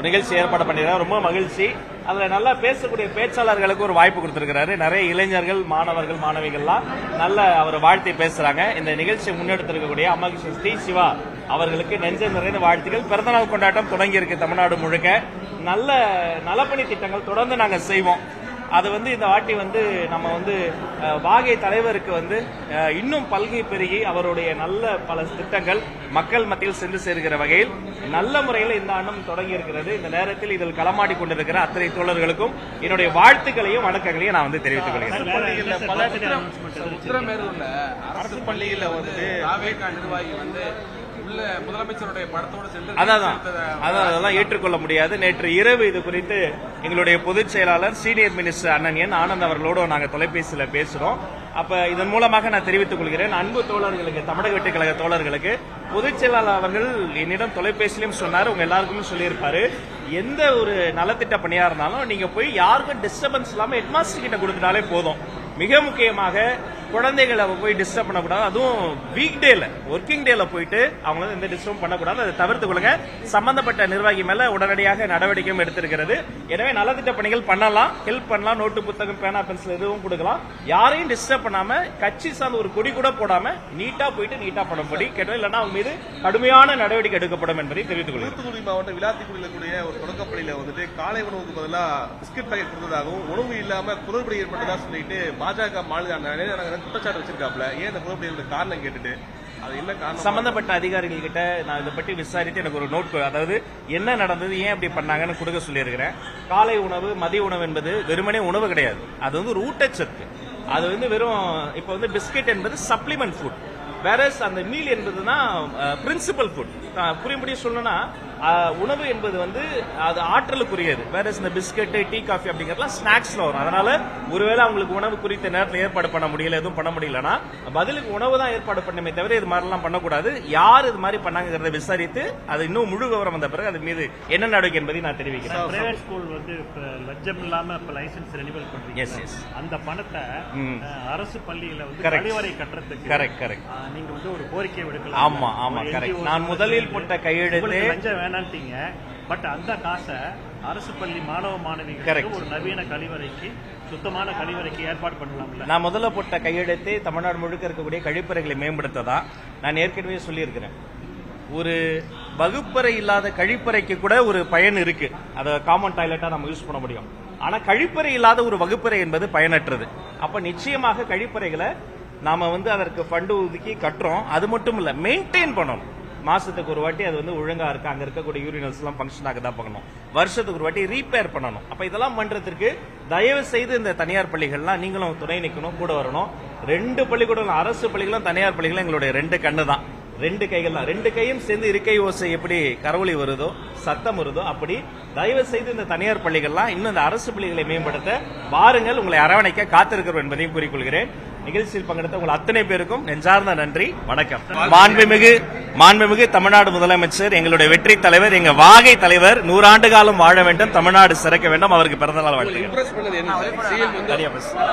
நிகழ்ச்சி ஏற்பாடு பண்ணிருக்காரு. ரொம்ப மகிழ்ச்சி. அதுல நல்லா பேசக்கூடிய பேச்சாளர்களுக்கு ஒரு வாய்ப்பு கொடுத்திருக்கிறாரு. நிறைய இளைஞர்கள், மாணவர்கள், மாணவிகள்லாம் நல்ல அவர் வாழ்த்தி பேசுறாங்க. இந்த நிகழ்ச்சியை முன்னெடுத்திருக்கக்கூடிய அம்மாகிருஷ்ணன் ஸ்ரீ சிவா அவர்களுக்கு நெஞ்ச நிறைந்த வாழ்த்துக்கள். பிறந்தநாள் கொண்டாட்டம் தொடங்கி இருக்கு தமிழ்நாடு முழுக்க. நல்ல நலப்பணி திட்டங்கள் தொடர்ந்து நாங்க செய்வோம். அது இந்த வாட்டி நம்ம வாகை தலைவருக்கு இன்னும் பல்கி பெருகி அவருடைய நல்ல பல திட்டங்கள் மக்கள் மத்தியில் சென்று சேர்கிற வகையில் நல்ல முறையில் இந்த ஆண்டும் தொடங்கி இருக்கிறது. இந்த நேரத்தில் இதில் களமாடி கொண்டிருக்கிற அத்தனை தோழர்களுக்கும் என்னுடைய வாழ்த்துக்களையும் வணக்கங்களையும் நான் தெரிவித்துக் கொள்கிறேன். அரசு பள்ளியில் நிர்வாகி முதலமைச்சருடைய படத்தோடு சென்று அதெல்லாம் ஏற்றுக்கொள்ள முடியாது. நேற்று இரவு இது குறித்து எங்களுடைய பொதுச் செயலாளர் சீனியர் மினிஸ்டர் அண்ணன் என் ஆனந்த் அவர்களோடு நாங்கள் தொலைபேசியில் பேசுறோம். அப்ப இதன் மூலமாக நான் தெரிவித்துக் கொள்கிறேன், அன்பு தோழர்களுக்கு, தமிழக வெற்றி கழக தோழர்களுக்கு, பொதுச் செயலாளர் அவர்கள் என்னிடம் தொலைபேசியிலும் சொன்னார், உங்க எல்லாருக்குமே சொல்லியிருப்பாரு, எந்த ஒரு நலத்திட்ட பணியா இருந்தாலும் நீங்க போய் யாருக்கும் டிஸ்டர்பன்ஸ் இல்லாம ஹெட்மாஸ்டர் கிட்ட கொடுத்துட்டாலே போதும். மிக முக்கியமாக குழந்தைகளை போய் டிஸ்டர்ப் பண்ணக்கூடாது. அதுவும் வீக் டேல, ஒர்க்கிங் டேல போயிட்டு அவங்க எந்த டிஸ்டர்ப் பண்ணக்கூடாது. அதை தவிர்த்து கொள்ளுங்க. சம்பந்தப்பட்ட நிர்வாகி மேல உடனடியாக நடவடிக்கையும் எடுத்திருக்கிறது. எனவே நலத்திட்ட பணிகள் பண்ணலாம், ஹெல்ப் பண்ணலாம், நோட்டு புத்தகம், பேனா, பென்சில் எதுவும் கொடுக்கலாம். யாரையும் டிஸ்டர்ப் பண்ணாம, கட்சி சார்ந்த ஒரு கொடி கூட போடாம நீட்டா போயிட்டு நீட்டா பண்ணும்படி கேட்டோம். இல்லைன்னா அவங்க மீது கடுமையான நடவடிக்கை எடுக்கப்படும் என்பதை தெரிவித்துக் கொள்கிறேன். தூத்துக்குடி மாவட்டம் விளாத்திக்குடியில் கூடிய ஒரு தொடக்கப்பள்ளியில காலை உணவுக்கு பதிலாக பிஸ்கட் பாக்கெட் கொடுத்ததாகவும் உணவு இல்லாம குளறுபடி ஏற்பட்டதா சொல்லிட்டு பாஜக மாநில குற்றச்சாட்டு வச்சிருக்காப்ல. ஏன் இந்த குளறுபடியோட காரணம் கேட்டுட்டு அது என்ன காரணம் சம்பந்தப்பட்ட அதிகாரிகள் கிட்ட நான் இதை பற்றி விசாரித்து எனக்கு ஒரு நோட், அதாவது என்ன நடந்தது, ஏன் அப்படி பண்ணாங்கன்னு கொடுக்க சொல்லியிருக்கிறேன். காலை உணவு, மதிய உணவு என்பது வெறுமனே உணவு கிடையாது. அது ஒரு ஊட்டச்சத்து. அது வெறும் இப்ப பிஸ்கெட் என்பது சப்ளிமெண்ட் ஃபுட், வேற அந்த மீல் என்பதுதான் பிரின்சிபல் ஃபுட். புரியும்படி சொல்லணும்னா உணவு என்பது அது ஆற்றலுக்குரியது. வேற இந்த பிஸ்கெட், டீ, காஃபி அப்படிங்கறதுலாம் ஸ்நாக்ஸ்ல வரும். அதனால ஒருவேளை அவங்களுக்கு உணவு குறித்த நேரத்தில் ஏற்பாடு பண்ண முடியல, எதுவும் பண்ண முடியலன்னா பதிலுக்கு உணவு தான் ஏற்பாடு பண்ணமே தவிர இது மாதிரிலாம் பண்ணக்கூடாது. யார் இது மாதிரி பண்ணாங்கிறத விசாரித்து அது இன்னும் முழு விவரம் வந்த பிறகு அது மீது என்ன நடவடிக்கை என்பதை நான் தெரிவிக்கிறேன். பிரைவேட் ஸ்கூல் லஞ்சம் இல்லாம லைசன்ஸ் ரெனிவல் பண்றீங்க. அந்த பணத்தை அரசு பள்ளியில கழிவறை கட்டுறதுக்கு கரெக்ட் நீங்க ஒரு கோரிக்கை விடுக்கலாம். ஆமா ஆமா கரெக்ட். நான் முதலில் போட்ட கையெழுத்து லஞ்சம் வேணான்ட்டீங்க. பட் அந்த காசை அரசு பள்ளி மாணவ மாணவிகளுக்கு ஒரு நவீன கழிவறைக்கு, சுத்தமான கழிவறைக்கு ஏற்பாடு பண்ணலாம்ல. நான் முதல்ல போட்ட கையெழுத்து தமிழ்நாடு முழுக்க இருக்கக்கூடிய கழிப்பறைகளை மேம்படுத்ததா நான் ஏற்கனவே சொல்லியிருக்கிறேன். ஒரு வகுப்பறை இல்லாத கழிப்பறைக்கு கூட ஒரு பயன் இருக்கு. அதை காமன் டாய்லெட்டா நம்ம யூஸ் பண்ண முடியும். ஆனா கழிப்பறை இல்லாத ஒரு வகுப்பறை என்பது பயனற்றது. அப்ப நிச்சயமாக கழிப்பறைகளை நாம அதற்கு ஃபண்டு ஒதுக்கி கட்டுறோம். அது மட்டும் இல்ல, மெயின்டைன் பண்ணணும். மாசத்துக்கு ஒரு வாட்டி அது ஒழுங்கா இருக்கு, அங்க இருக்கக்கூடிய யூரினல்ஸ் எல்லாம் ஃபங்க்ஷன் ஆக தான் பண்ணணும். வருஷத்துக்கு ஒரு வாட்டி ரீபேர் பண்ணணும். அப்ப இதெல்லாம் பண்றதுக்கு தயவு செய்து இந்த தனியார் பள்ளிகள்லாம் நீங்களும் துணை நிக்கணும், கூட வரணும். 2 பள்ளிக்கூடம், அரசு பள்ளிகளும் தனியார் பள்ளிகளும் எங்களுடைய 2 கண்ணு தான், 2 கைகள் தான். 2 கையும் சேர்ந்து இருக்கை ஓசை எப்படி கரவொலி வருதோ, சத்தம் வருதோ, அப்படி தயவு செய்து இந்த தனியார் பள்ளிகள்லாம் இன்னும் இந்த அரசு பள்ளிகளை மேம்படுத்த வாருங்கள், உங்களை அரவணைக்க காத்திருக்கிறோம் என்பதையும் கூறிக்கொள்கிறேன். நிகழ்ச்சியில் பங்கெடுத்த உங்கள் அத்தனை பேருக்கும் நெஞ்சார்ந்த நன்றி, வணக்கம். மாண்புமிகு தமிழ்நாடு முதலமைச்சர், எங்களுடைய வெற்றி தலைவர், எங்க வாகை தலைவர் 100 ஆண்டு காலம் வாழ வேண்டும், தமிழ்நாடு சிறக்க வேண்டும். அவருக்கு பிறந்தநாள் வாழ்த்துக்கள்.